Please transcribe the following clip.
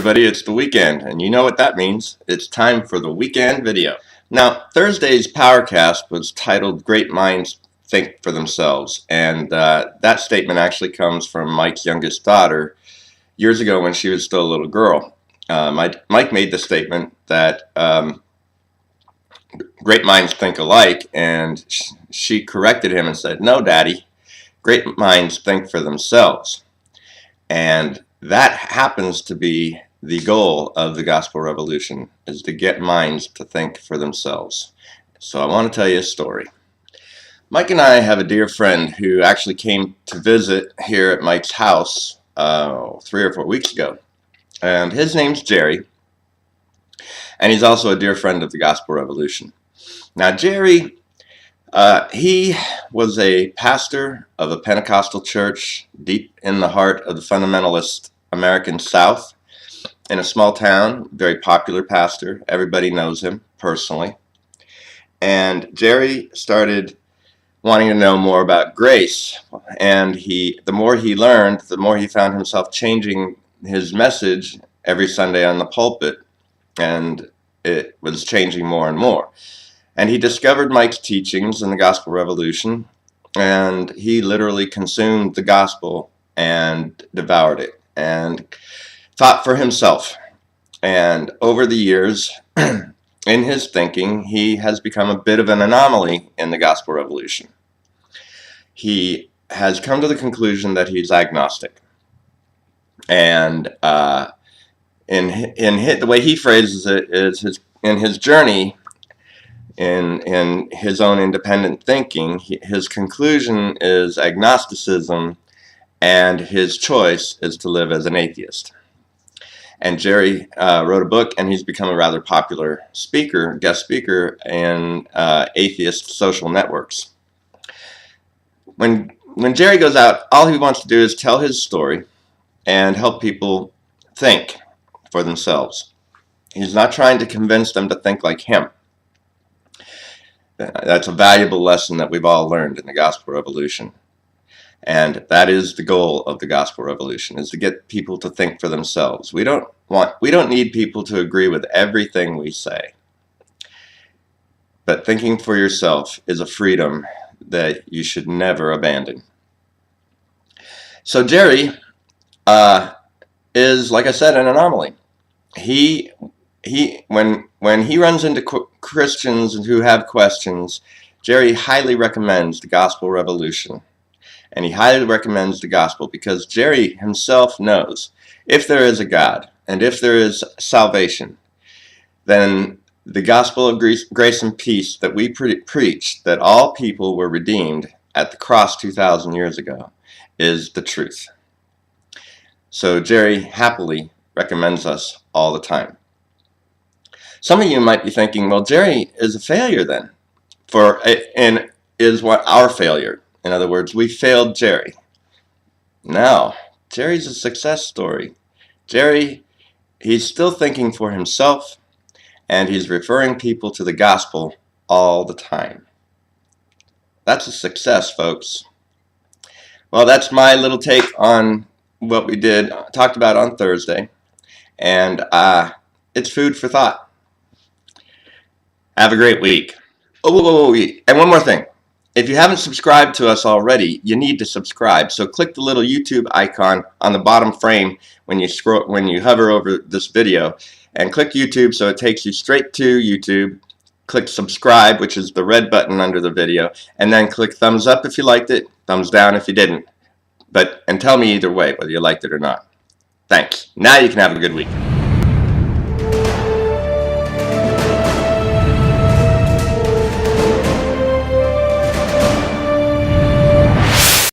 everybody, it's the weekend, and you know what that means. It's time for the weekend video. Now, Thursday's Powercast was titled Great Minds Think for Themselves, and that statement actually comes from Mike's youngest daughter years ago when she was still a little girl. Mike made the statement that great minds think alike, and she corrected him and said, "No, Daddy, great minds think for themselves." And that happens to be the goal of the Gospel Revolution, is to get minds to think for themselves. So I want to tell you a story. Mike and I have a dear friend who actually came to visit here at Mike's house 3 or 4 weeks ago. And his name's Jerry, and he's also a dear friend of the Gospel Revolution. Now, Jerry, he was a pastor of a Pentecostal church deep in the heart of the fundamentalist American South in a small town, very popular pastor. Everybody knows him personally. And Jerry started wanting to know more about grace, and the more he learned, the more he found himself changing his message every Sunday on the pulpit, and it was changing more and more. And he discovered Mike's teachings in the Gospel Revolution, and he literally consumed the gospel and devoured it and thought for himself. And over the years, in his thinking, he has become a bit of an anomaly in the Gospel Revolution. He has come to the conclusion that he's agnostic. And the way he phrases it is in his journey, in his own independent thinking, his conclusion is agnosticism, and his choice is to live as an atheist. And Jerry wrote a book, and he's become a rather popular speaker, guest speaker in atheist social networks. When Jerry goes out, all he wants to do is tell his story and help people think for themselves. He's not trying to convince them to think like him. That's a valuable lesson that we've all learned in the Gospel Revolution. And that is the goal of the Gospel Revolution, is to get people to think for themselves. We don't need people to agree with everything we say. But thinking for yourself is a freedom that you should never abandon. So Jerry is, like I said, an anomaly. When he runs into Christians who have questions, Jerry highly recommends the Gospel Revolution. And he highly recommends the gospel because Jerry himself knows if there is a God and if there is salvation, then the gospel of grace and peace that we preach, that all people were redeemed at the cross 2,000 years ago, is the truth. So Jerry happily recommends us all the time. Some of you might be thinking, well, Jerry is a failure then, and is what our failure. In other words, we failed Jerry. No, Jerry's a success story. Jerry, he's still thinking for himself, and he's referring people to the gospel all the time. That's a success, folks. Well, that's my little take on what we talked about on Thursday, and it's food for thought. Have a great week. Oh, and one more thing. If you haven't subscribed to us already, you need to subscribe. So click the little YouTube icon on the bottom frame when you hover over this video, and click YouTube so it takes you straight to YouTube. Click subscribe, which is the red button under the video, and then click thumbs up if you liked it, thumbs down if you didn't. And tell me either way whether you liked it or not. Thanks. Now you can have a good week.